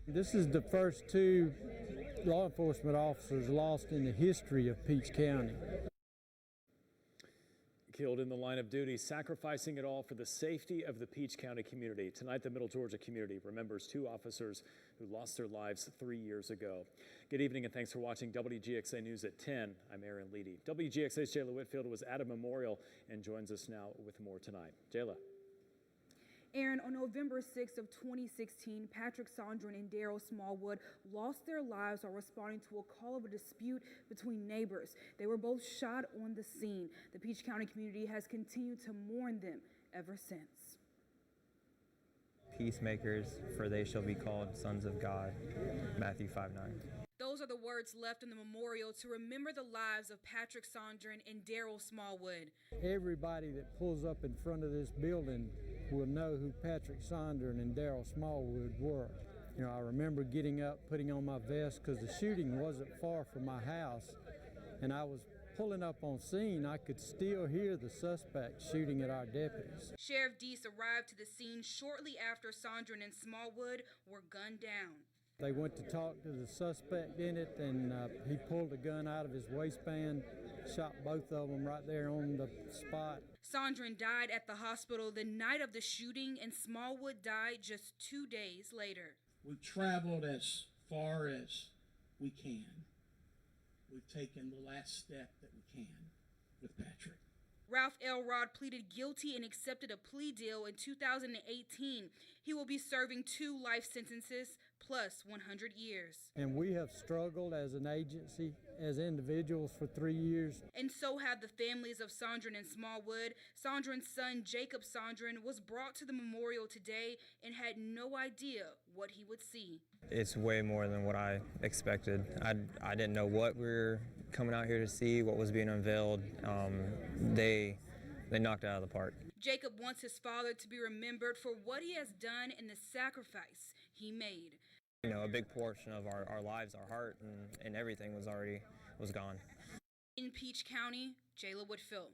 This is the first two law enforcement officers lost in the history of Peach County. Killed in the line of duty, sacrificing it all for the safety of the Peach County community. Tonight, the Middle Georgia community remembers two officers who lost their lives 3 years ago. Good evening and thanks for watching WGXA News at 10. I'm Aaron Leedy. WGXA's Jayla Whitfield was at a memorial and joins us now with more tonight. Jayla. Aaron, on November 6th of 2016, Patrick Sondren and Daryl Smallwood lost their lives while responding to a call of a dispute between neighbors. They were both shot on the scene. The Peach County community has continued to mourn them ever since. Peacemakers, for they shall be called sons of God. Matthew 5:9. Those are the words left in the memorial to remember the lives of Patrick Sondren and Daryl Smallwood. Everybody that pulls up in front of this building will know who Patrick Sondren and Daryl Smallwood were. You know, I remember getting up, putting on my vest because the shooting wasn't far from my house, and I was pulling up on scene. I could still hear the suspect shooting at our deputies. Sheriff Deese arrived to the scene shortly after Sondren and Smallwood were gunned down. They went to talk to the suspect in it, and he pulled a gun out of his waistband, shot both of them right there on the spot. Sondren died at the hospital the night of the shooting, and Smallwood died just 2 days later. We've traveled as far as we can. We've taken the last step that we can with Patrick. Ralph Elrod pleaded guilty and accepted a plea deal in 2018. He will be serving 2 life sentences plus 100 years. And we have struggled as an agency, as individuals for 3 years. And so have the families of Sondren and Smallwood. Sondren's son, Jacob Sondren, was brought to the memorial today and had no idea what he would see. It's way more than what I expected. I didn't know what we were coming out here to see, what was being unveiled. They knocked it out of the park. Jacob wants his father to be remembered for what he has done and the sacrifice he made. You know, a big portion of our lives, our heart, and everything was gone. In Peach County, Jayla Whitfield.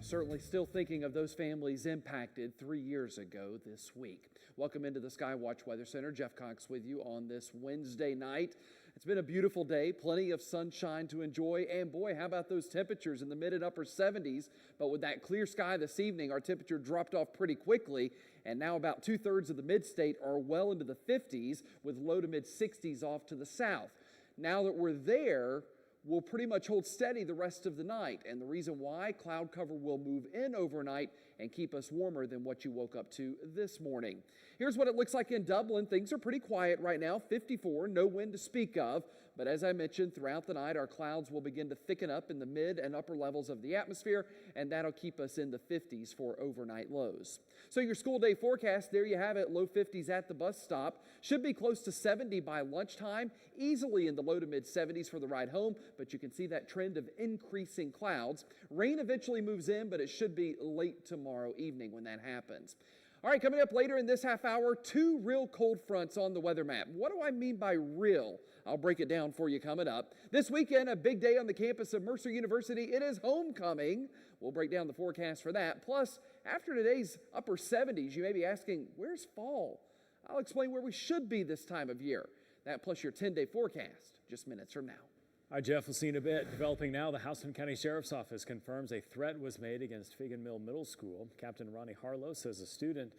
Certainly still thinking of those families impacted 3 years ago this week. Welcome into the Skywatch Weather Center. Jeff Cox with you on this Wednesday night. It's been a beautiful day, plenty of sunshine to enjoy, and boy, how about those temperatures in the mid and upper 70s? But with that clear sky this evening, our temperature dropped off pretty quickly, and now about 2/3 of the mid-state are well into the 50s with low to mid-60s off to the south. Now that we're there, we'll pretty much hold steady the rest of the night, and the reason why, cloud cover will move in overnight and keep us warmer than what you woke up to this morning. Here's what it looks like in Dublin. Things are pretty quiet right now, 54, no wind to speak of, but as I mentioned, throughout the night, our clouds will begin to thicken up in the mid and upper levels of the atmosphere, and that'll keep us in the 50s for overnight lows. So your school day forecast, there you have it, low 50s at the bus stop. Should be close to 70 by lunchtime, easily in the low to mid 70s for the ride home, but you can see that trend of increasing clouds. Rain eventually moves in, but it should be late tomorrow evening when that happens. All right, coming up later in this half hour, 2 real cold fronts on the weather map. What do I mean by real? I'll break it down for you coming up. This weekend, a big day on the campus of Mercer University. It is homecoming. We'll break down the forecast for that. Plus, after today's upper 70s, you may be asking, where's fall? I'll explain where we should be this time of year. That plus your 10-day forecast just minutes from now. Hi, Jeff. We'll see in a bit. Developing now, the Houston County Sheriff's Office confirms a threat was made against Figan Mill Middle School. Captain Ronnie Harlow says a student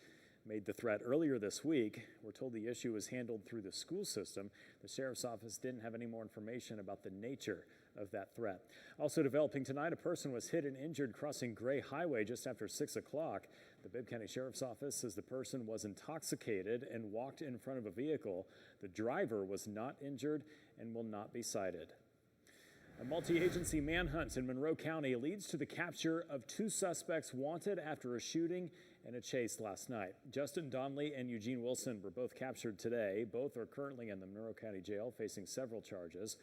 made the threat earlier this week. We're told the issue was handled through the school system. The Sheriff's Office didn't have any more information about the nature of that threat. Also developing tonight, a person was hit and injured crossing Gray Highway just after 6 o'clock. The Bibb County Sheriff's Office says the person was intoxicated and walked in front of a vehicle. The driver was not injured and will not be cited. A multi-agency manhunt in Monroe County leads to the capture of 2 suspects wanted after a shooting and a chase last night. Justin Donnelly and Eugene Wilson were both captured today. Both are currently in the Monroe County Jail facing several charges.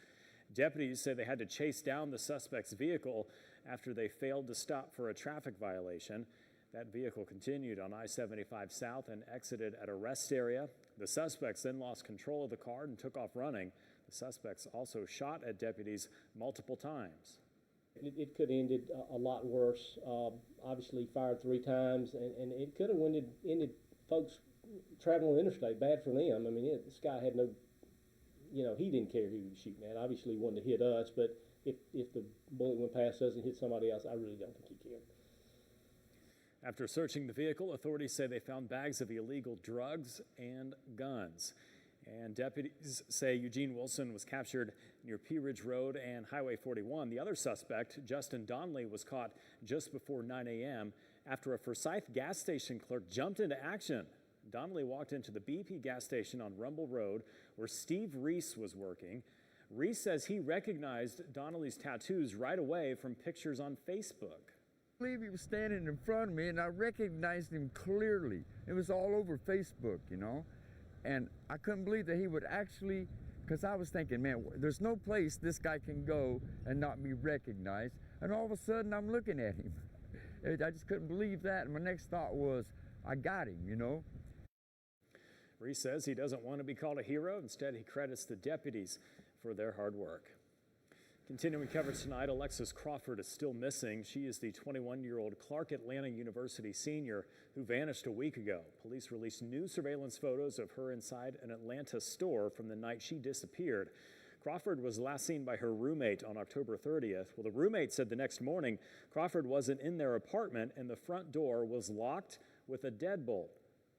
Deputies say they had to chase down the suspect's vehicle after they failed to stop for a traffic violation. That vehicle continued on I-75 South and exited at a rest area. The suspects then lost control of the car and took off running. The suspects also shot at deputies multiple times. It could have ended a lot worse. Obviously fired 3 times, and it could have ended folks traveling on the interstate. Bad for them. I mean, this guy had no, he didn't care who he was shooting at. Obviously he wanted to hit us, but if the bullet went past us and hit somebody else, I really don't think he cared. After searching the vehicle, authorities say they found bags of illegal drugs and guns. And deputies say Eugene Wilson was captured near Pea Ridge Road and Highway 41. The other suspect, Justin Donnelly, was caught just before 9 a.m. after a Forsyth gas station clerk jumped into action. Donnelly walked into the BP gas station on Rumble Road where Steve Reese was working. Reese says he recognized Donnelly's tattoos right away from pictures on Facebook. I believe he was standing in front of me and I recognized him clearly. It was all over Facebook, and I couldn't believe that he would actually, because I was thinking, man, there's no place this guy can go and not be recognized, and all of a sudden I'm looking at him. I just couldn't believe that, and my next thought was, I got him, Reese says he doesn't want to be called a hero. Instead, he credits the deputies for their hard work. Continuing coverage tonight, Alexis Crawford is still missing. She is the 21-year-old Clark Atlanta University senior who vanished a week ago. Police released new surveillance photos of her inside an Atlanta store from the night she disappeared. Crawford was last seen by her roommate on October 30th. Well, the roommate said the next morning Crawford wasn't in their apartment and the front door was locked with a deadbolt.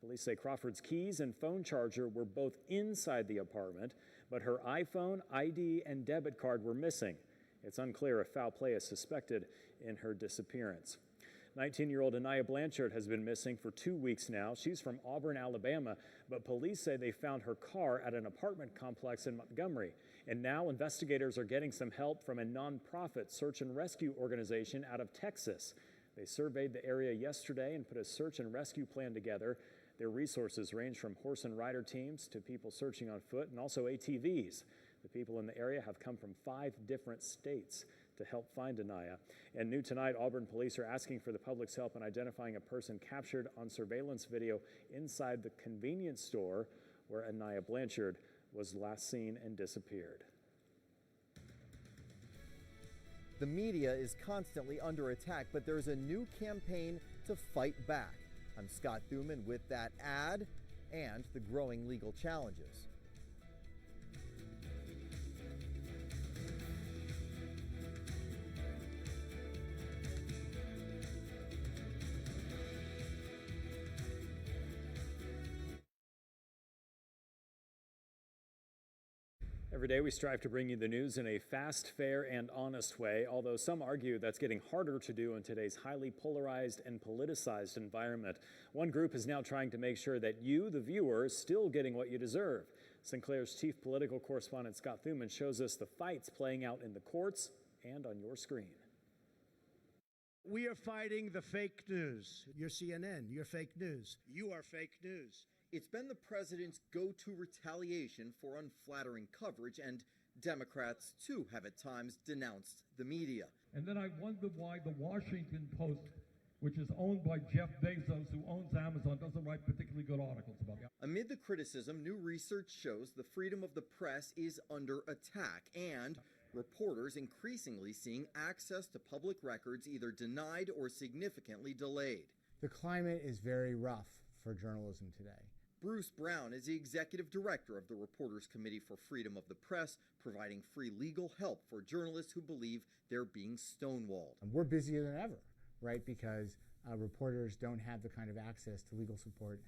Police say Crawford's keys and phone charger were both inside the apartment, but her iPhone, ID, and debit card were missing. It's unclear if foul play is suspected in her disappearance. 19-year-old Anaya Blanchard has been missing for 2 weeks now. She's from Auburn, Alabama, but police say they found her car at an apartment complex in Montgomery. And now investigators are getting some help from a nonprofit search and rescue organization out of Texas. They surveyed the area yesterday and put a search and rescue plan together. Their resources range from horse and rider teams to people searching on foot and also ATVs. The people in the area have come from 5 different states to help find Anaya. And new tonight, Auburn police are asking for the public's help in identifying a person captured on surveillance video inside the convenience store where Anaya Blanchard was last seen and disappeared. The media is constantly under attack, but there's a new campaign to fight back. I'm Scott Thuman with that ad and the growing legal challenges. Every day we strive to bring you the news in a fast, fair, and honest way, although some argue that's getting harder to do in today's highly polarized and politicized environment. One group is now trying to make sure that you, the viewer, is still getting what you deserve. Sinclair's chief political correspondent Scott Thuman shows us the fights playing out in the courts and on your screen. We are fighting the fake news. You're CNN, you're fake news. You are fake news. It's been the president's go-to retaliation for unflattering coverage, and Democrats, too, have at times denounced the media. And then I wonder why the Washington Post, which is owned by Jeff Bezos, who owns Amazon, doesn't write particularly good articles about it. Amid the criticism, new research shows the freedom of the press is under attack, and reporters increasingly seeing access to public records either denied or significantly delayed. The climate is very rough for journalism today. Bruce Brown is the executive director of the Reporters Committee for Freedom of the Press, providing free legal help for journalists who believe they're being stonewalled. We're busier than ever, right? Because reporters don't have the kind of access to legal support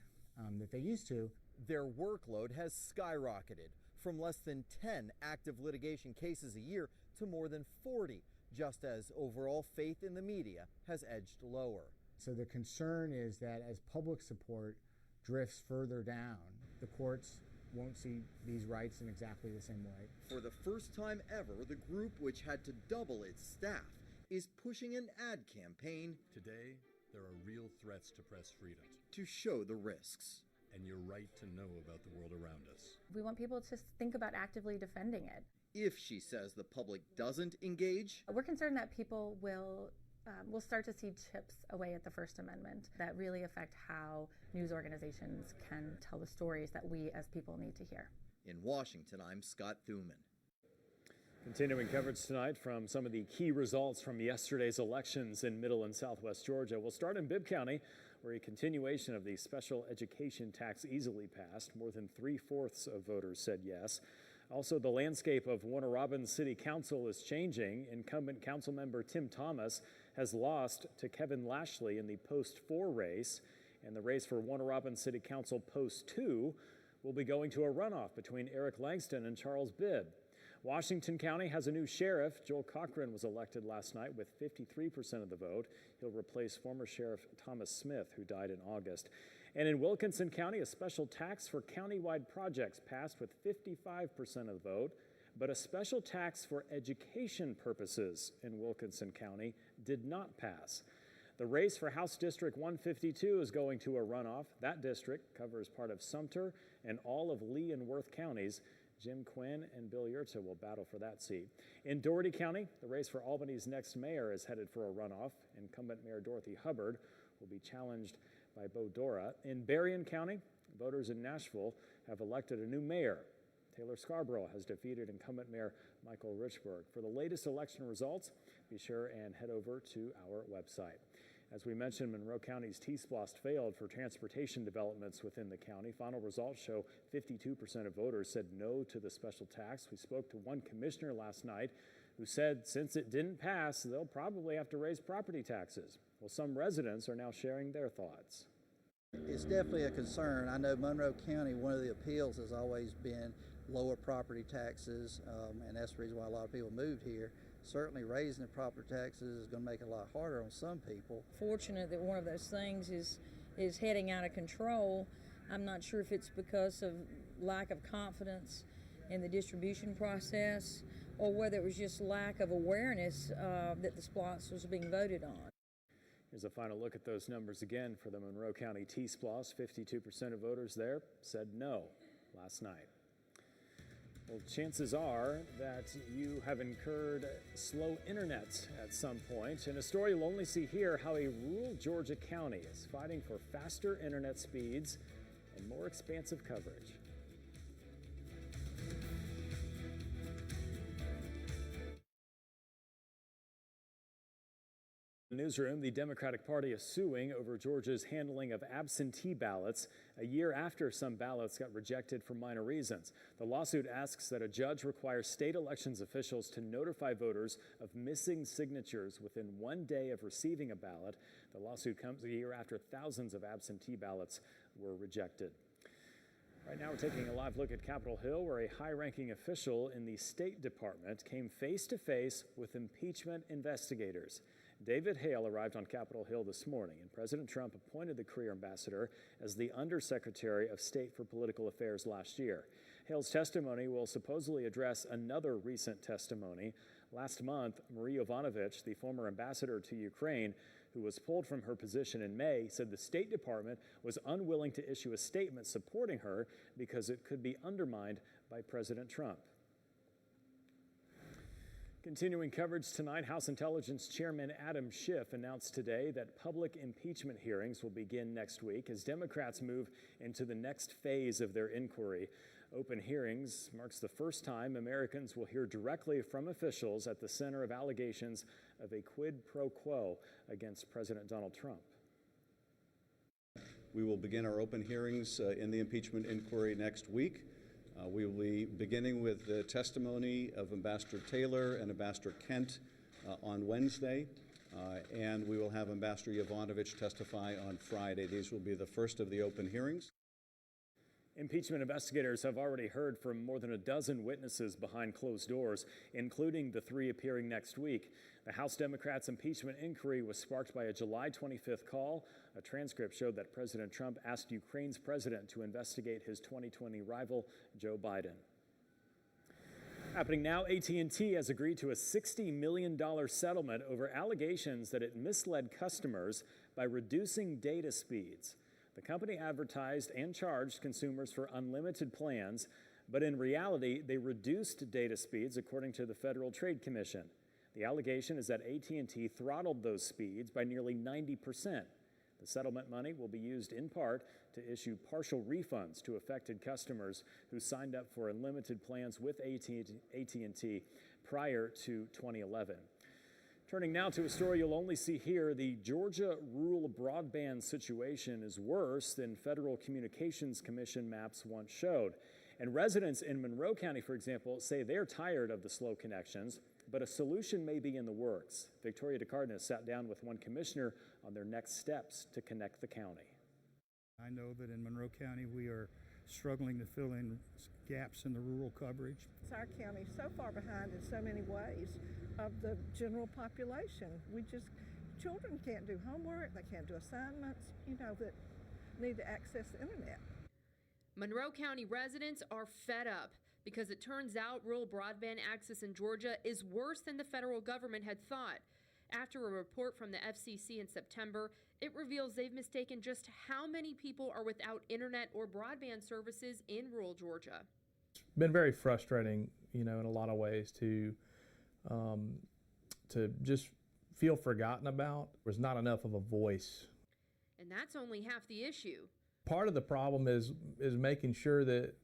that they used to. Their workload has skyrocketed from less than 10 active litigation cases a year to more than 40, just as overall faith in the media has edged lower. So the concern is that as public support drifts further down, the courts won't see these rights in exactly the same way. For the first time ever, the group, which had to double its staff, is pushing an ad campaign. Today, there are real threats to press freedom. To show the risks. And your right to know about the world around us. We want people to think about actively defending it. If she says the public doesn't engage, we're concerned that people will start to see chips away at the First Amendment that really affect how news organizations can tell the stories that we as people need to hear. In Washington, I'm Scott Thuman. Continuing coverage tonight from some of the key results from yesterday's elections in Middle and Southwest Georgia. We'll start in Bibb County, where a continuation of the special education tax easily passed. More than 3/4 of voters said yes. Also, the landscape of Warner Robins City Council is changing. Incumbent council member Tim Thomas has lost to Kevin Lashley in the Post 4 race, and the race for Warner Robins City Council Post 2 will be going to a runoff between Eric Langston and Charles Bibb. Washington County has a new sheriff. Joel Cochran was elected last night with 53% of the vote. He'll replace former Sheriff Thomas Smith, who died in August. And in Wilkinson County, a special tax for countywide projects passed with 55% of the vote, but a special tax for education purposes in Wilkinson County did not pass. The race for House District 152 is going to a runoff. That district covers part of Sumter and all of Lee and Worth counties. Jim Quinn and Bill Yurta will battle for that seat. In Dougherty County, the race for Albany's next mayor is headed for a runoff. Incumbent Mayor Dorothy Hubbard will be challenged by Bo Dora. In Berrien County, voters in Nashville have elected a new mayor. Taylor Scarborough has defeated incumbent Mayor Michael Richburg. For the latest election results, be sure and head over to our website. As we mentioned, Monroe County's T-Splost failed for transportation developments within the county. Final results show 52% of voters said no to the special tax. We spoke to one commissioner last night who said since it didn't pass, they'll probably have to raise property taxes. Well, some residents are now sharing their thoughts. It's definitely a concern. I know Monroe County, one of the appeals has always been lower property taxes, and that's the reason why a lot of people moved here. Certainly raising the property taxes is going to make it a lot harder on some people. Fortunate that one of those things is heading out of control. I'm not sure if it's because of lack of confidence in the distribution process or whether it was just lack of awareness that the SPLOST was being voted on. Here's a final look at those numbers again for the Monroe County T-Splost. 52% of voters there said no last night. Well, chances are that you have incurred slow internet at some point. In a story you'll only see here, how a rural Georgia county is fighting for faster internet speeds and more expansive coverage. Newsroom, the Democratic Party is suing over Georgia's handling of absentee ballots a year after some ballots got rejected for minor reasons. The lawsuit asks that a judge require state elections officials to notify voters of missing signatures within 1 day of receiving a ballot. The lawsuit comes a year after thousands of absentee ballots were rejected. Right now, we're taking a live look at Capitol Hill, where a high-ranking official in the State Department came face-to-face with impeachment investigators. David Hale arrived on Capitol Hill this morning, and President Trump appointed the career ambassador as the Undersecretary of State for Political Affairs last year. Hale's testimony will supposedly address another recent testimony. Last month, Marie Yovanovitch, the former ambassador to Ukraine, who was pulled from her position in May, said the State Department was unwilling to issue a statement supporting her because it could be undermined by President Trump. Continuing coverage tonight, House Intelligence Chairman Adam Schiff announced today that public impeachment hearings will begin next week as Democrats move into the next phase of their inquiry. Open hearings marks the first time Americans will hear directly from officials at the center of allegations of a quid pro quo against President Donald Trump. We will begin our open hearings in the impeachment inquiry next week. We will be beginning with the testimony of Ambassador Taylor and Ambassador Kent on Wednesday, and we will have Ambassador Yovanovitch testify on Friday. These will be the first of the open hearings. Impeachment investigators have already heard from more than a dozen witnesses behind closed doors, including the 3 appearing next week. The House Democrats' impeachment inquiry was sparked by a July 25th call. A transcript showed that President Trump asked Ukraine's president to investigate his 2020 rival, Joe Biden. Happening now, AT&T has agreed to a $60 million settlement over allegations that it misled customers by reducing data speeds. The company advertised and charged consumers for unlimited plans, but in reality, they reduced data speeds according to the Federal Trade Commission. The allegation is that AT&T throttled those speeds by nearly 90%. The settlement money will be used in part to issue partial refunds to affected customers who signed up for unlimited plans with AT&T prior to 2011. Turning now to a story you'll only see here, the Georgia rural broadband situation is worse than Federal Communications Commission maps once showed. And residents in Monroe County, for example, say they're tired of the slow connections, but a solution may be in the works. Victoria DeCardenas sat down with one commissioner on their next steps to connect the county. I know that in Monroe County we are struggling to fill in gaps in the rural coverage. Our county is so far behind in so many ways of the general population. Children can't do homework, they can't do assignments, that need to access the internet. Monroe County residents are fed up because it turns out rural broadband access in Georgia is worse than the federal government had thought. After a report from the FCC in September, it reveals they've mistaken just how many people are without internet or broadband services in rural Georgia. It's been very frustrating, in a lot of ways to just feel forgotten about. There's not enough of a voice. And that's only half the issue. Part of the problem is making sure that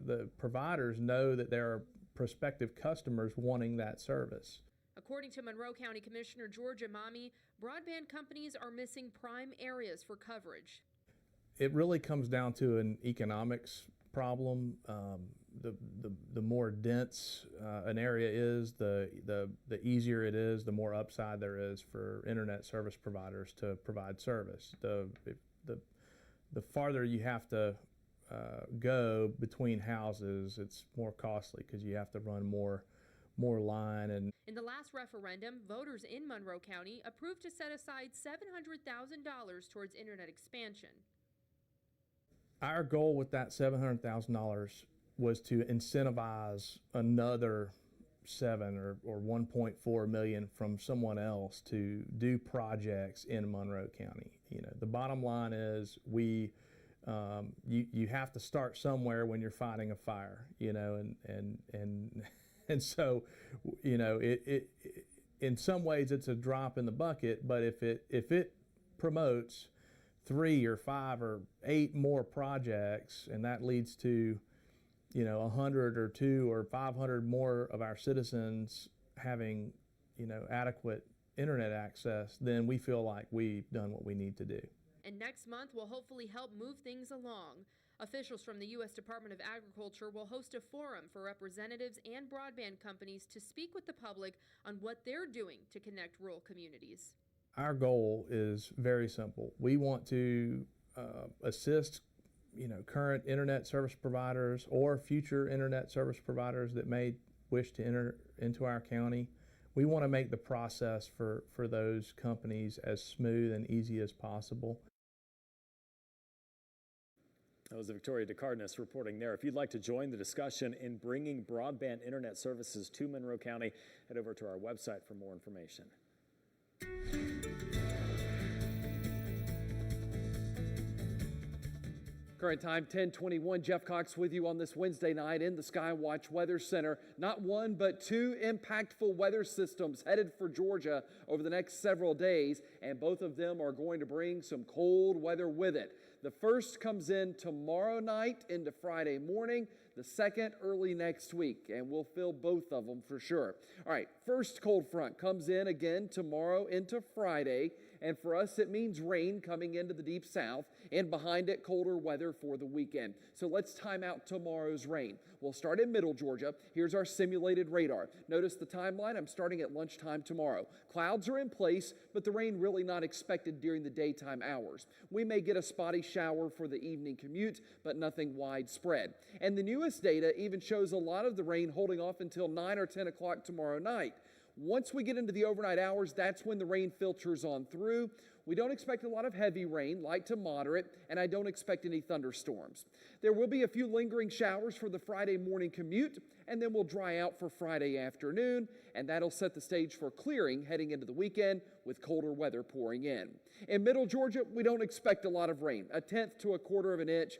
the providers know that there are prospective customers wanting that service. According to Monroe County Commissioner George Imami, broadband companies are missing prime areas for coverage. It really comes down to an economics problem. The more dense an area is, the easier it is, the more upside there is for internet service providers to provide service. The farther you have to go between houses, it's more costly because you have to run more line. And in the last referendum, voters in Monroe County approved to set aside $700,000 towards internet expansion. Our goal with that $700,000 was to incentivize another $7 or $1.4 million from someone else to do projects in Monroe County. The bottom line is you have to start somewhere when you're fighting a fire, and so, it in some ways it's a drop in the bucket, but if it promotes 3 or 5 or 8 more projects, and that leads to 100 or 2 or 500 more of our citizens having adequate internet access, then we feel like we've done what we need to do. And next month will hopefully help move things along. Officials from the U.S. Department of Agriculture will host a forum for representatives and broadband companies to speak with the public on what they're doing to connect rural communities. Our goal is very simple. We want to assist current internet service providers or future internet service providers that may wish to enter into our county. We want to make the process for those companies as smooth and easy as possible. That was Victoria DeCardenas reporting there. If you'd like to join the discussion in bringing broadband internet services to Monroe County, head over to our website for more information. Current time 10:21. Jeff Cox with you on this Wednesday night in the Skywatch Weather Center. Not one, but 2 impactful weather systems headed for Georgia over the next several days, and both of them are going to bring some cold weather with it. The first comes in tomorrow night into Friday morning, the second early next week, and we'll feel both of them for sure. All right, first cold front comes in again tomorrow into Friday, and for us it means rain coming into the deep south, and behind it colder weather for the weekend. So let's time out tomorrow's rain. We'll start in middle Georgia. Here's our simulated radar. Notice the timeline. I'm starting at lunchtime tomorrow. Clouds are in place, but the rain really not expected during the daytime hours. We may get a spotty shower for the evening commute, but nothing widespread. And the newest data even shows a lot of the rain holding off until 9 or 10 o'clock tomorrow night. Once we get into the overnight hours, that's when the rain filters on through. We don't expect a lot of heavy rain, light to moderate, and I don't expect any thunderstorms. There will be a few lingering showers for the Friday morning commute, and then we'll dry out for Friday afternoon, and that'll set the stage for clearing heading into the weekend with colder weather pouring in. In middle Georgia, we don't expect a lot of rain, 1/10 to 1/4 of an inch.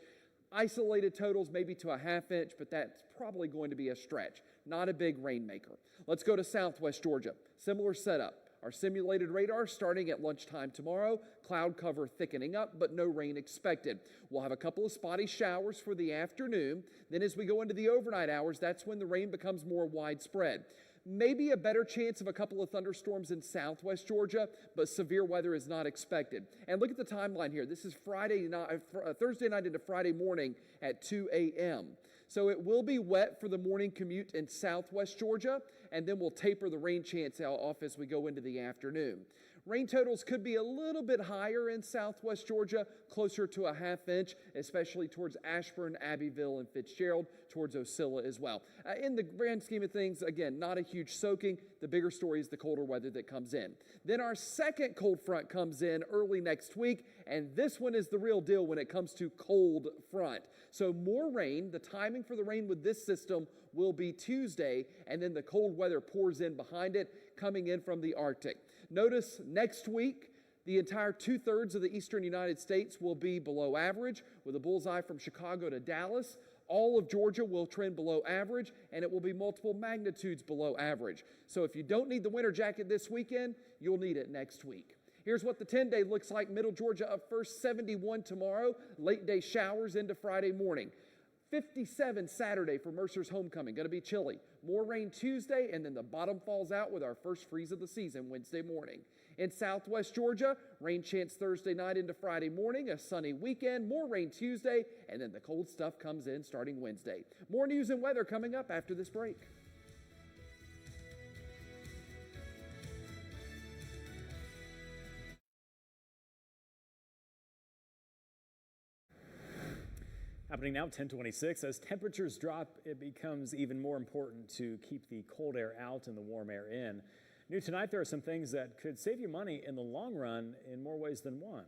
Isolated totals maybe to a 1/2 inch, but that's probably going to be a stretch. Not a big rainmaker. Let's go to southwest Georgia. Similar setup. Our simulated radar starting at lunchtime tomorrow. Cloud cover thickening up, but no rain expected. We'll have a couple of spotty showers for the afternoon. Then as we go into the overnight hours, that's when the rain becomes more widespread. Maybe a better chance of a couple of thunderstorms in southwest Georgia, but severe weather is not expected. And look at the timeline here. This is Thursday night into Friday morning at 2 a.m. So it will be wet for the morning commute in southwest Georgia, and then we'll taper the rain chance off as we go into the afternoon. Rain totals could be a little bit higher in southwest Georgia, closer to a ½ inch, especially towards Ashburn, Abbeville, and Fitzgerald, towards Wgxa as well. In the grand scheme of things, again, not a huge soaking. The bigger story is the colder weather that comes in. Then our second cold front comes in early next week, and this one is the real deal when it comes to cold front. So more rain. The timing for the rain with this system will be Tuesday, and then the cold weather pours in behind it, coming in from the Arctic. Notice next week, the entire 2/3 of the eastern United States will be below average, with a bullseye from Chicago to Dallas. All of Georgia will trend below average, and it will be multiple magnitudes below average. So if you don't need the winter jacket this weekend, you'll need it next week. Here's what the 10-day looks like. Middle Georgia up first, 71 tomorrow. Late day showers into Friday morning. 57 Saturday for Mercer's homecoming. Going to be chilly. More rain Tuesday, and then the bottom falls out with our first freeze of the season Wednesday morning. In southwest Georgia, rain chance Thursday night into Friday morning, a sunny weekend, more rain Tuesday, and then the cold stuff comes in starting Wednesday. More news and weather coming up after this break. Happening now, 10:26. As temperatures drop, it becomes even more important to keep the cold air out and the warm air in. New tonight, there are some things that could save you money in the long run in more ways than one.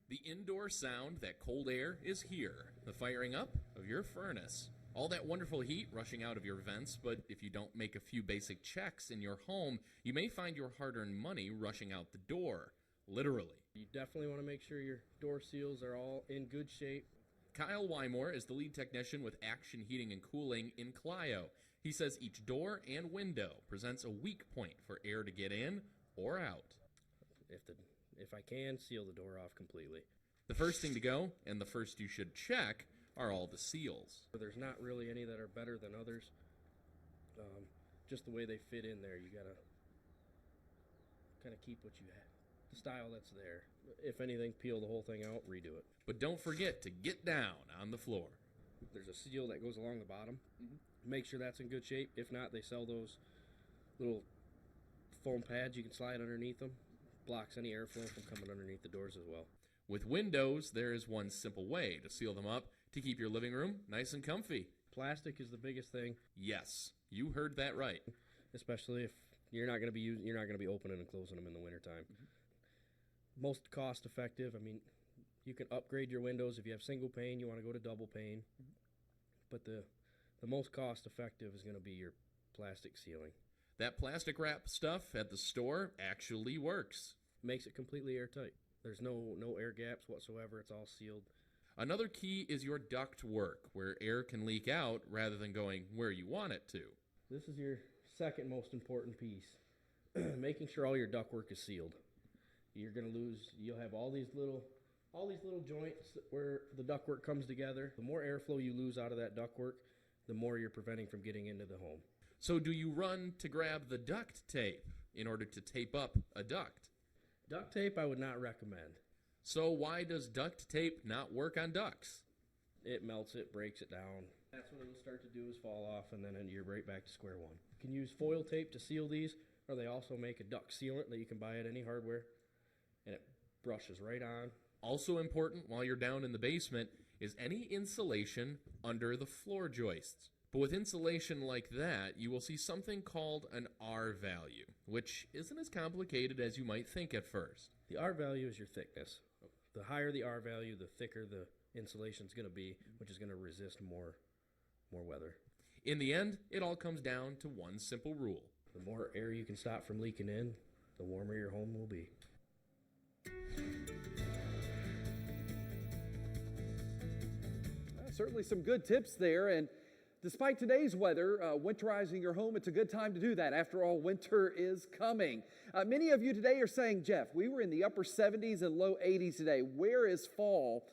The indoor sound, that cold air, is here. The firing up of your furnace. All that wonderful heat rushing out of your vents, but if you don't make a few basic checks in your home, you may find your hard-earned money rushing out the door. Literally. You definitely want to make sure your door seals are all in good shape. Kyle Wymore is the lead technician with Action Heating and Cooling in Clio. He says each door and window presents a weak point for air to get in or out. If I can, seal the door off completely. The first thing to go, and the first you should check, are all the seals. There's not really any that are better than others. Just the way they fit in there, you gotta kind of keep what you have. The style that's there. If anything, peel the whole thing out, redo it. But don't forget to get down on the floor. There's a seal that goes along the bottom. Make sure that's in good shape. If not, they sell those little foam pads you can slide underneath them. Blocks any airflow from coming underneath the doors as well. With windows, there is one simple way to seal them up to keep your living room nice and comfy. Plastic is the biggest thing. Yes, you heard that right. Especially if you're not going to be opening and closing them in the wintertime. Most cost effective. I mean, you can upgrade your windows. If you have single pane, you want to go to double pane. But the most cost effective is going to be your plastic sealing. That plastic wrap stuff at the store actually works. Makes it completely airtight. There's no air gaps whatsoever. It's all sealed. Another key is your duct work, where air can leak out rather than going where you want it to. This is your second most important piece. Making sure all your ductwork is sealed. You'll have all these little joints where the ductwork comes together. The more airflow you lose out of that ductwork, the more you're preventing from getting into the home. So do you run to grab the duct tape in order to tape up a duct? Duct tape I would not recommend. So why does duct tape not work on ducts? It melts it, breaks it down. That's what it'll start to do is fall off, and then you're right back to square one. You can use foil tape to seal these, or they also make a duct sealant that you can buy at any hardware, and it brushes right on. Also important while you're down in the basement is any insulation under the floor joists. But with insulation like that, you will see something called an R value, which isn't as complicated as you might think at first. The R value is your thickness. The higher the R value, the thicker the insulation is going to be, which is going to resist more weather. In the end, it all comes down to one simple rule. The more air you can stop from leaking in, the warmer your home will be. Certainly some good tips there, and despite today's weather, winterizing your home, it's a good time to do that. After all, winter is coming. Many of you today are saying, Jeff, we were in the upper 70s and low 80s today. Where is fall?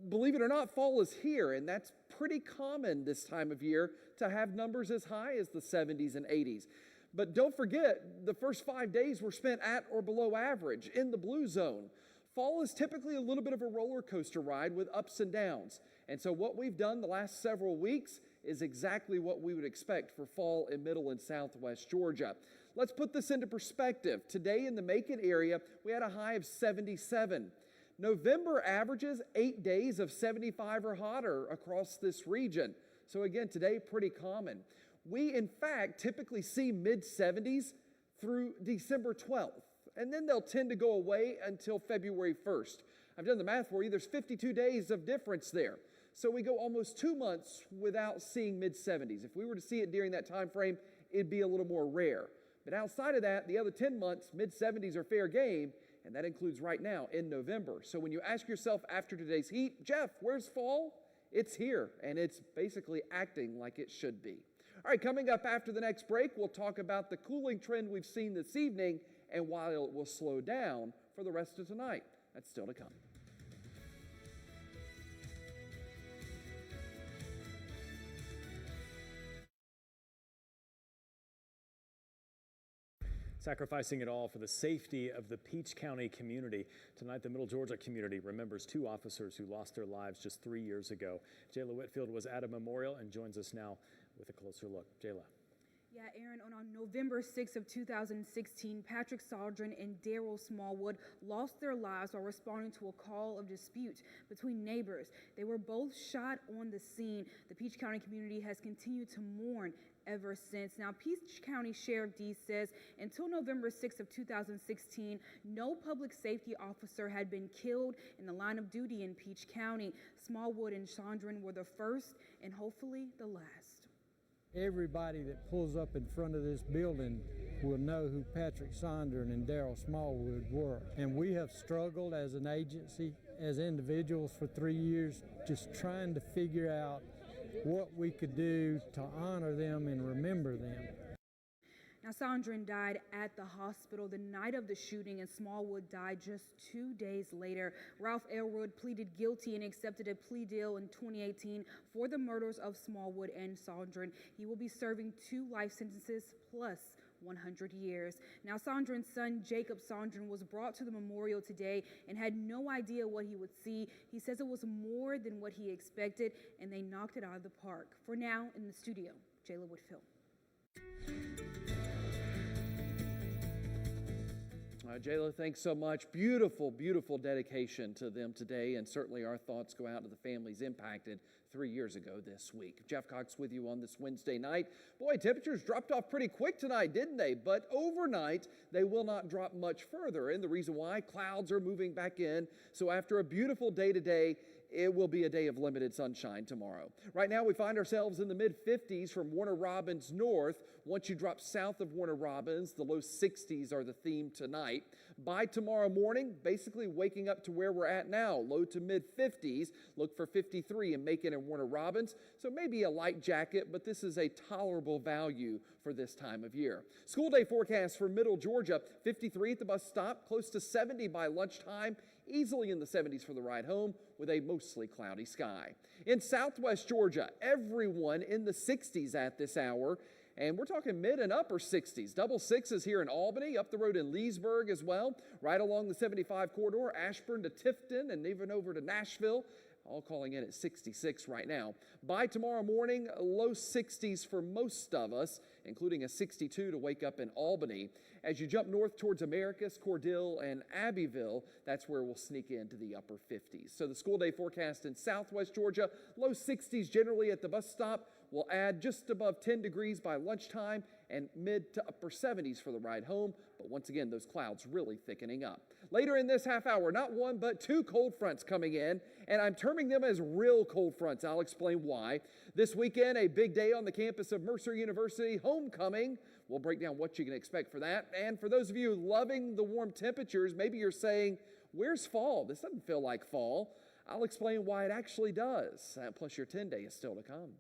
believe it or not, fall is here, and that's pretty common this time of year to have numbers as high as the 70s and 80s. But don't forget, the first 5 days were spent at or below average in the blue zone. Fall is typically a little bit of a roller coaster ride with ups and downs. And so what we've done the last several weeks is exactly what we would expect for fall in middle and southwest Georgia. Let's put this into perspective. Today in the Macon area, we had a high of 77. November averages 8 days of 75 or hotter across this region. So again, today pretty common. We, in fact, typically see mid-70s through December 12th, and then they'll tend to go away until February 1st. I've done the math for you. There's 52 days of difference there. So we go almost 2 months without seeing mid-70s. If we were to see it during that time frame, it'd be a little more rare. But outside of that, the other 10 months, mid-70s are fair game, and that includes right now in November. So when you ask yourself after today's heat, Jeff, where's fall? It's here, and it's basically acting like it should be. All right, coming up after the next break, we'll talk about the cooling trend we've seen this evening and why it will slow down for the rest of tonight. That's still to come. Sacrificing it all for the safety of the Peach County community. Tonight, the Middle Georgia community remembers 2 officers who lost their lives just 3 years ago. Jayla Whitfield was at a memorial and joins us now with a closer look. Jayla. Yeah, Aaron, on November 6th of 2016, Patrick Saldrin and Daryl Smallwood lost their lives while responding to a call of dispute between neighbors. They were both shot on the scene. The Peach County community has continued to mourn ever since. Now, Peach County Sheriff D says until November 6th of 2016, no public safety officer had been killed in the line of duty in Peach County. Smallwood and Chandran were the first and hopefully the last. Everybody that pulls up in front of this building will know who Patrick Sondern and Daryl Smallwood were. And we have struggled as an agency, as individuals for 3 years, just trying to figure out what we could do to honor them and remember them. Now, Sondran died at the hospital the night of the shooting, and Smallwood died just 2 days later. Ralph Elwood pleaded guilty and accepted a plea deal in 2018 for the murders of Smallwood and Sondran. He will be serving 2 life sentences plus 100 years. Now, Sondran's son, Jacob Sondran, was brought to the memorial today and had no idea what he would see. He says it was more than what he expected, and they knocked it out of the park. For now, in the studio, Jayla Whitfield. Jayla, thanks so much. Beautiful, beautiful dedication to them today, and certainly our thoughts go out to the families impacted 3 years ago this week. Jeff Cox with you on this Wednesday night. Boy, temperatures dropped off pretty quick tonight, didn't they? But overnight, they will not drop much further, and the reason why, clouds are moving back in. So after a beautiful day today, it will be a day of limited sunshine tomorrow. Right now, we find ourselves in the mid-50s from Warner Robins north. Once you drop south of Warner Robins, the low 60s are the theme tonight. By tomorrow morning, basically waking up to where we're at now, low to mid-50s. Look for 53 in Macon and Warner Robins. So maybe a light jacket, but this is a tolerable value for this time of year. School day forecast for Middle Georgia, 53 at the bus stop, close to 70 by lunchtime. Easily in the 70s for the ride home with a mostly cloudy sky. In southwest Georgia, everyone in the 60s at this hour, and we're talking mid and upper 60s. Double sixes here in Albany, up the road in Leesburg as well, right along the 75 corridor, Ashburn to Tifton and even over to Nashville. All calling in at 66 right now. By tomorrow morning, low 60s for most of us, including a 62 to wake up in Albany. As you jump north towards Americus, Cordell, and Abbeville, that's where we'll sneak into the upper 50s. So the school day forecast in southwest Georgia, low 60s generally at the bus stop. We'll add just above 10 degrees by lunchtime and mid to upper 70s for the ride home. But once again, those clouds really thickening up. Later in this half hour, not one, but 2 cold fronts coming in, and I'm terming them as real cold fronts. I'll explain why. This weekend, a big day on the campus of Mercer University, homecoming. We'll break down what you can expect for that. And for those of you loving the warm temperatures, maybe you're saying, where's fall? This doesn't feel like fall. I'll explain why it actually does. Plus, your 10-day is still to come.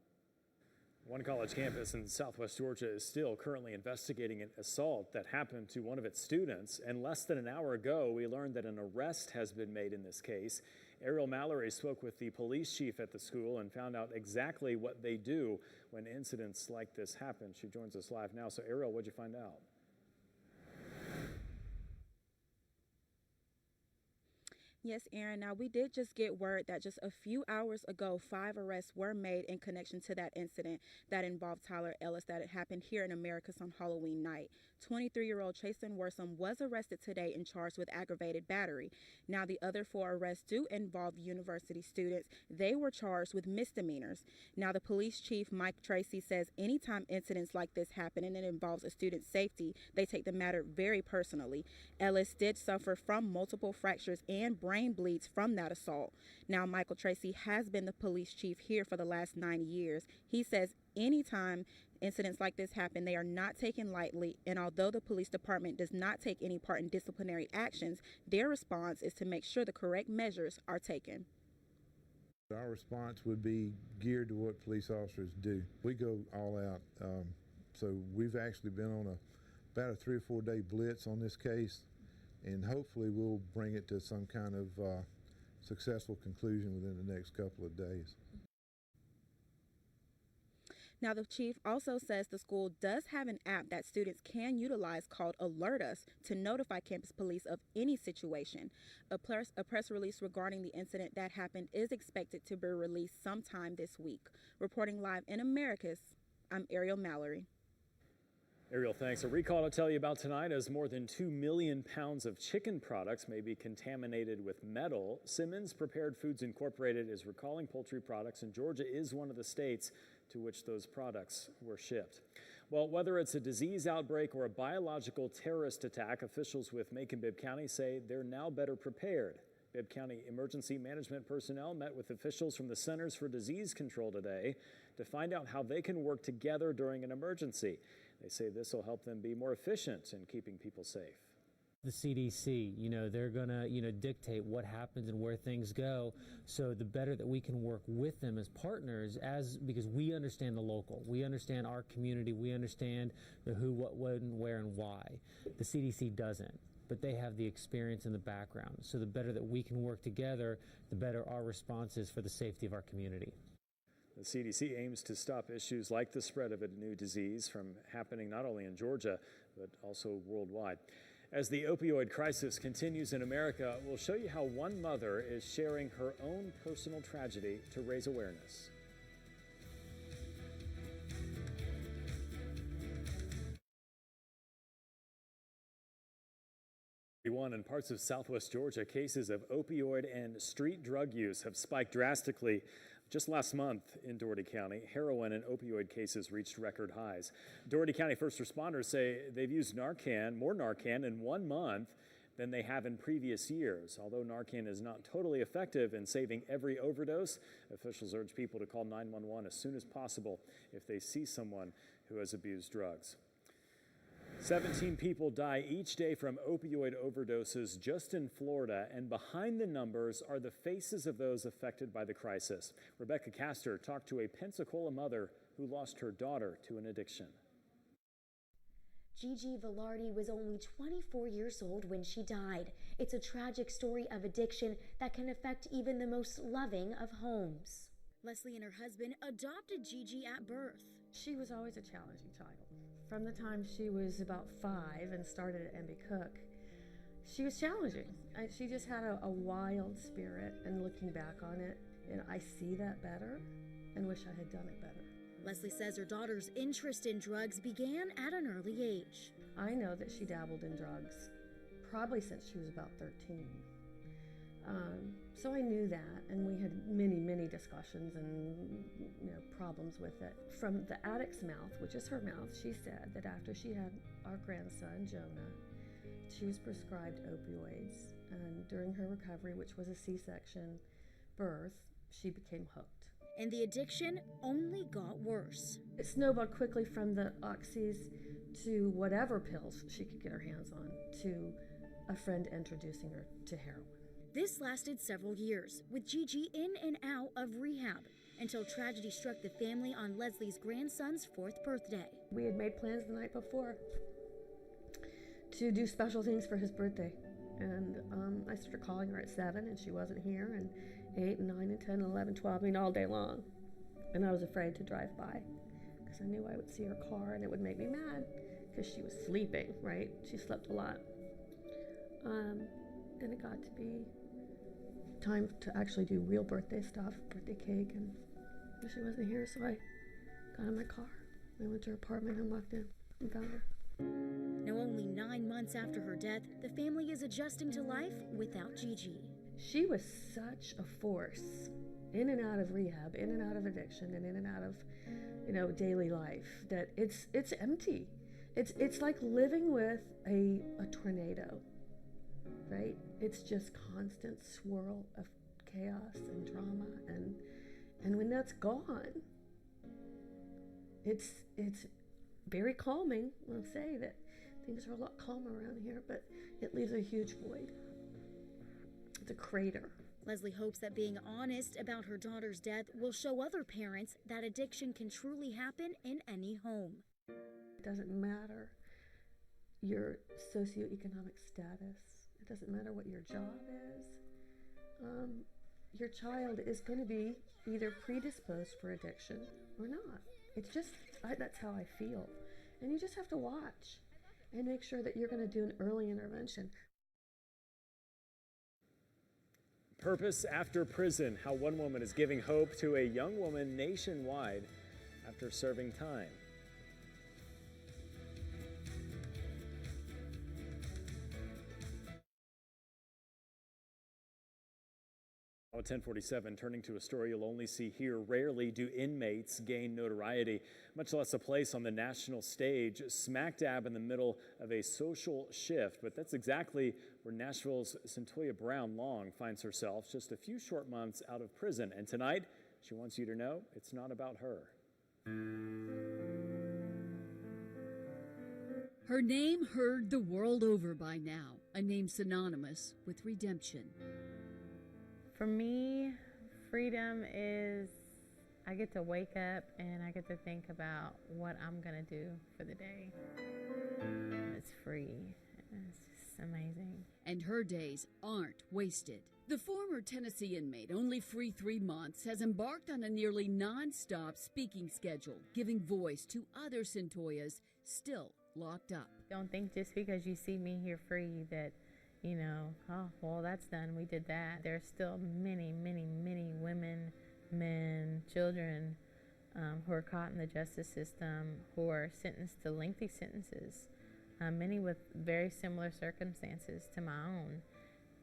One college campus in southwest Georgia is still currently investigating an assault that happened to one of its students. And less than an hour ago, we learned that an arrest has been made in this case. Ariel Mallory spoke with the police chief at the school and found out exactly what they do when incidents like this happen. She joins us live now. So Ariel, what'd you find out? Yes, Aaron. Now, we did just get word that just a few hours ago, 5 arrests were made in connection to that incident that involved Tyler Ellis that had happened here in Americus on Halloween night. 23-year-old Chasen Worsom was arrested today and charged with aggravated battery. Now, the other 4 arrests do involve university students. They were charged with misdemeanors. Now, the police chief, Mike Tracy, says anytime incidents like this happen and it involves a student's safety, they take the matter very personally. Ellis did suffer from multiple fractures and brain bleeds from that assault. Now, Michael Tracy has been the police chief here for the last 9 years. He says anytime incidents like this happen, they are not taken lightly, and although the police department does not take any part in disciplinary actions, their response is to make sure the correct measures are taken. Our response would be geared to what police officers do. We go all out. So we've actually been on about a 3 or 4 day blitz on this case, and hopefully we'll bring it to some kind of successful conclusion within the next couple of days. Now, the chief also says the school does have an app that students can utilize called Alert Us to notify campus police of any situation. A press release regarding the incident that happened is expected to be released sometime this week. Reporting live in Americus, I'm Ariel Mallory. Ariel, thanks. A recall to tell you about tonight as more than 2 million pounds of chicken products may be contaminated with metal. Simmons Prepared Foods Incorporated is recalling poultry products, and Georgia is one of the states to which those products were shipped. Well, whether it's a disease outbreak or a biological terrorist attack, officials with Macon Bibb County say they're now better prepared. Bibb County emergency management personnel met with officials from the Centers for Disease Control today to find out how they can work together during an emergency. They say this will help them be more efficient in keeping people safe. The CDC, they're going to, dictate what happens and where things go. So the better that we can work with them as partners, because we understand the local, we understand our community, we understand the who, what, when, where, and why. The CDC doesn't, but they have the experience and the background. So the better that we can work together, the better our response is for the safety of our community. The CDC aims to stop issues like the spread of a new disease from happening not only in Georgia, but also worldwide. As the opioid crisis continues in America, we'll show you how one mother is sharing her own personal tragedy to raise awareness. In parts of southwest Georgia, cases of opioid and street drug use have spiked drastically. Just last month in Dougherty County, heroin and opioid cases reached record highs. Dougherty County first responders say they've used more Narcan in 1 month than they have in previous years. Although Narcan is not totally effective in saving every overdose, officials urge people to call 911 as soon as possible if they see someone who has abused drugs. 17 people die each day from opioid overdoses just in Florida, and behind the numbers are the faces of those affected by the crisis. Rebecca Castor talked to a Pensacola mother who lost her daughter to an addiction. Gigi Velarde was only 24 years old when she died. It's a tragic story of addiction that can affect even the most loving of homes. Leslie and her husband adopted Gigi at birth. She was always a challenging child. From the time she was about 5 and started at MB Cook, she was challenging. She just had a wild spirit, and looking back on it, and I see that better and wish I had done it better. Leslie says her daughter's interest in drugs began at an early age. I know that she dabbled in drugs probably since she was about 13. So I knew that, and we had many discussions and problems with it. From the addict's mouth, which is her mouth, she said that after she had our grandson, Jonah, she was prescribed opioids, and during her recovery, which was a C-section birth, she became hooked. And the addiction only got worse. It snowballed quickly from the oxys to whatever pills she could get her hands on, to a friend introducing her to heroin. This lasted several years, with Gigi in and out of rehab. until tragedy struck the family on Leslie's grandson's 4th birthday. We had made plans the night before to do special things for his birthday. And I started calling her at 7 and she wasn't here, and 8 and 9 and 10 and 11, 12, I mean all day long. And I was afraid to drive by because I knew I would see her car and it would make me mad because she was sleeping, right? She slept a lot. And it got to be time to actually do real birthday stuff, birthday cake, and she wasn't here, so I got in my car. I went to her apartment and walked in and found her. Now, only 9 months after her death, the family is adjusting to life without Gigi. She was such a force, in and out of rehab, in and out of addiction, and in and out of, daily life, that it's empty. It's like living with a tornado, right? It's just constant swirl of chaos and drama, and when that's gone, it's very calming. I'll say that things are a lot calmer around here, but it leaves a huge void. It's a crater. Leslie hopes that being honest about her daughter's death will show other parents that addiction can truly happen in any home. It doesn't matter your socioeconomic status. It doesn't matter what your job is. Your child is going to be either predisposed for addiction or not. It's just, that's how I feel. And you just have to watch and make sure that you're going to do an early intervention. Purpose after prison, how one woman is giving hope to a young woman nationwide after serving time. At 10:47, turning to a story you'll only see here. Rarely do inmates gain notoriety, much less a place on the national stage, smack dab in the middle of a social shift. But that's exactly where Nashville's Centoya Brown Long finds herself just a few short months out of prison. And tonight, she wants you to know it's not about her. Her name heard the world over by now, a name synonymous with redemption. For me, freedom is I get to wake up and I get to think about what I'm going to do for the day. It's free. It's just amazing. And her days aren't wasted. The former Tennessee inmate, only free 3 months, has embarked on a nearly non-stop speaking schedule, giving voice to other Centoyas still locked up. Don't think just because you see me here free that oh, well, that's done. We did that. There's still many, many, many women, men, children who are caught in the justice system, who are sentenced to lengthy sentences, many with very similar circumstances to my own.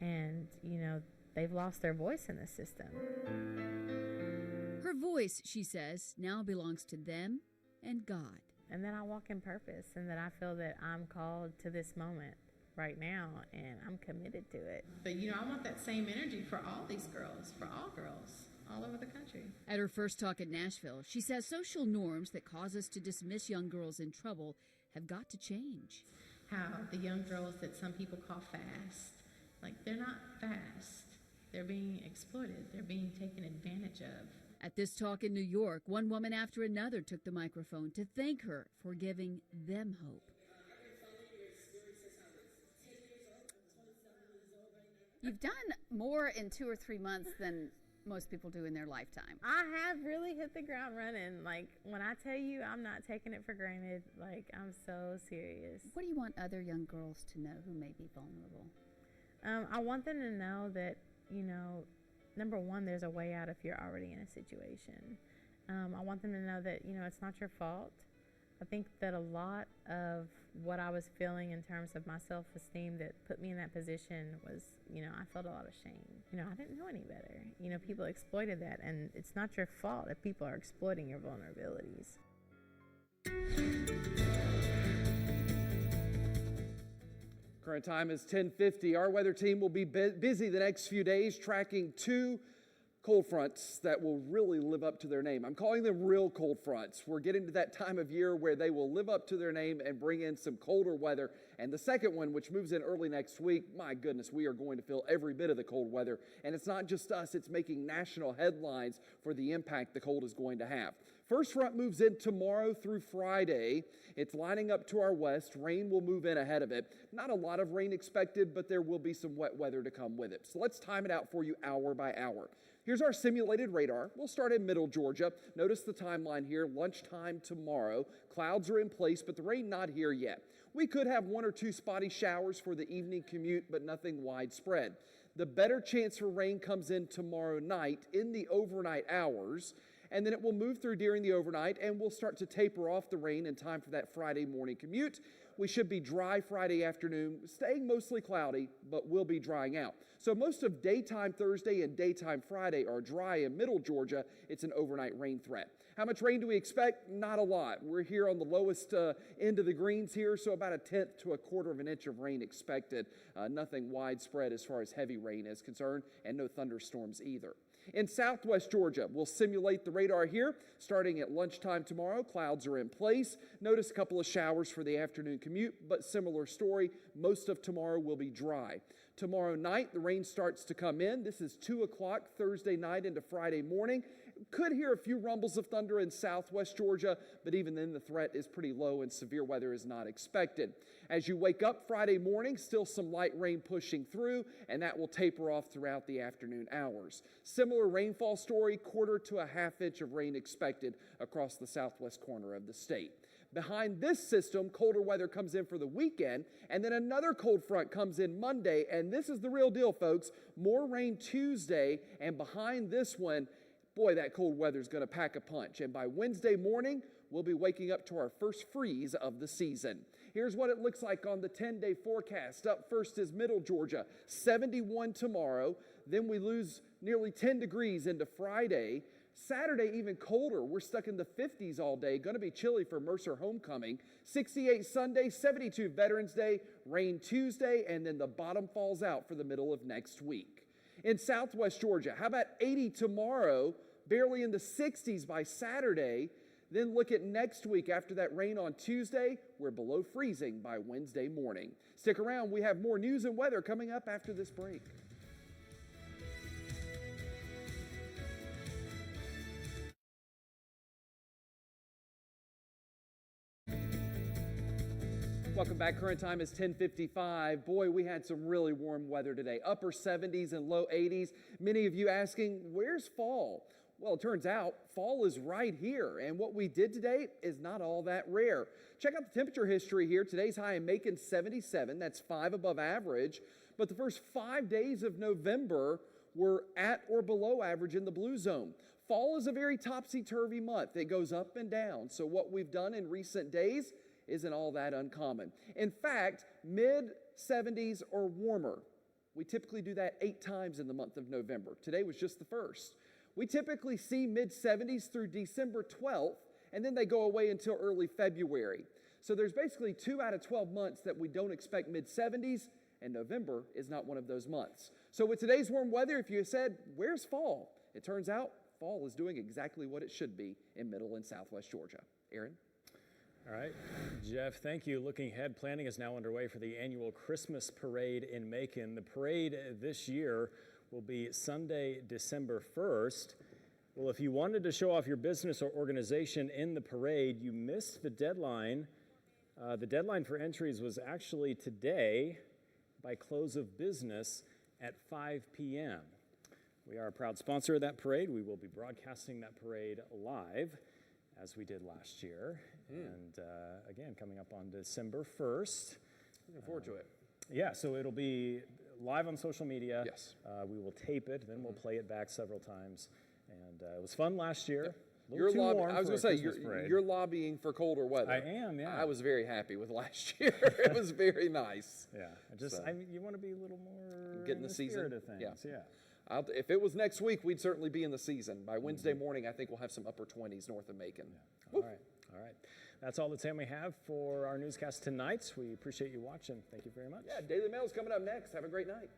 And, they've lost their voice in the system. Her voice, she says, now belongs to them and God. And that I walk in purpose, and that I feel that I'm called to this moment right now, and I'm committed to it. But I want that same energy for all these girls, for all girls all over the country. At her first talk in Nashville, she says social norms that cause us to dismiss young girls in trouble have got to change. How the young girls that some people call fast, they're not fast. They're being exploited. They're being taken advantage of. At this talk in New York, one woman after another took the microphone to thank her for giving them hope. You've done more in 2 or 3 months than most people do in their lifetime. I have really hit the ground running. When I tell you I'm not taking it for granted, I'm so serious. What do you want other young girls to know who may be vulnerable? I want them to know that, number one, there's a way out if you're already in a situation. I want them to know that, it's not your fault. I think that a lot of what I was feeling in terms of my self-esteem that put me in that position was, I felt a lot of shame. I didn't know any better. People exploited that, and it's not your fault if people are exploiting your vulnerabilities. Current time is 10:50. Our weather team will be busy the next few days tracking 2 cold fronts that will really live up to their name. I'm calling them real cold fronts. We're getting to that time of year where they will live up to their name and bring in some colder weather. And the second one, which moves in early next week, my goodness, we are going to feel every bit of the cold weather. And it's not just us, it's making national headlines for the impact the cold is going to have. First front moves in tomorrow through Friday. It's lining up to our west. Rain will move in ahead of it. Not a lot of rain expected, but there will be some wet weather to come with it. So let's time it out for you hour by hour. Here's our simulated radar. We'll start in middle Georgia. Notice the timeline here, lunchtime tomorrow. Clouds are in place, but the rain not here yet. We could have 1 or 2 spotty showers for the evening commute, but nothing widespread. The better chance for rain comes in tomorrow night in the overnight hours, and then it will move through during the overnight, and we'll start to taper off the rain in time for that Friday morning commute. We should be dry Friday afternoon, staying mostly cloudy, but will be drying out. So most of daytime Thursday and daytime Friday are dry in middle Georgia. It's an overnight rain threat. How much rain do we expect? Not a lot. We're here on the lowest end of the greens here, so about 1/10 to 1/4 of an inch of rain expected. Nothing widespread as far as heavy rain is concerned, and no thunderstorms either. In southwest Georgia, we'll simulate the radar here. Starting at lunchtime tomorrow, clouds are in place. Notice a couple of showers for the afternoon commute, but similar story. Most of tomorrow will be dry. Tomorrow night, the rain starts to come in. This is 2 o'clock Thursday night into Friday morning. Could hear a few rumbles of thunder in southwest Georgia, but even then the threat is pretty low and severe weather is not expected. As you wake up Friday morning, still some light rain pushing through, and that will taper off throughout the afternoon hours. Similar rainfall story, 1/4 to 1/2 inch of rain expected across the southwest corner of the state. Behind this system, colder weather comes in for the weekend, and then another cold front comes in Monday, and this is the real deal, folks. More rain Tuesday, and behind this one, boy, that cold weather is going to pack a punch. And by Wednesday morning, we'll be waking up to our first freeze of the season. Here's what it looks like on the 10-day forecast. Up first is middle Georgia, 71 tomorrow. Then we lose nearly 10 degrees into Friday. Saturday, even colder. We're stuck in the 50s all day. Going to be chilly for Mercer homecoming. 68 Sunday, 72 Veterans Day, rain Tuesday, and then the bottom falls out for the middle of next week. In southwest Georgia, how about 80 tomorrow, barely in the 60s by Saturday. Then look at next week. After that rain on Tuesday, we're below freezing by Wednesday morning. Stick around. We have more news and weather coming up after this break. Welcome back. Current time is 10:55. Boy, we had some really warm weather today. Upper 70s and low 80s. Many of you asking, where's fall? Well, it turns out fall is right here, and what we did today is not all that rare. Check out the temperature history here. Today's high in Macon, 77. That's 5 above average. But the first 5 days of November were at or below average in the blue zone. Fall is a very topsy-turvy month. It goes up and down. So what we've done in recent days isn't all that uncommon. In fact, mid-70s or warmer. We typically do that 8 times in the month of November. Today was just the first. We typically see mid-70s through December 12th, and then they go away until early February. So there's basically 2 out of 12 months that we don't expect mid-70s, and November is not one of those months. So with today's warm weather, if you said, where's fall? It turns out fall is doing exactly what it should be in middle and southwest Georgia. Aaron? All right, Jeff, thank you. Looking ahead, planning is now underway for the annual Christmas parade in Macon. The parade this year will be Sunday, December 1st. Well, if you wanted to show off your business or organization in the parade, you missed the deadline. The deadline for entries was actually today by close of business at 5 p.m. We are a proud sponsor of that parade. We will be broadcasting that parade live, as we did last year. And again, coming up on December 1st. Looking forward to it. Yeah, so it'll be live on social media. Yes. We will tape it, then we'll play it back several times. And it was fun last year. I was going to say, you're lobbying for colder weather. I am, yeah. I was very happy with last year. It was very nice. Yeah, you want to be a little more get in the season spirit of things. Yeah. If it was next week, we'd certainly be in the season. By Wednesday morning, I think we'll have some upper 20s north of Macon. Yeah. All right. That's all the time we have for our newscast tonight. We appreciate you watching. Thank you very much. Yeah, Daily Mail is coming up next. Have a great night.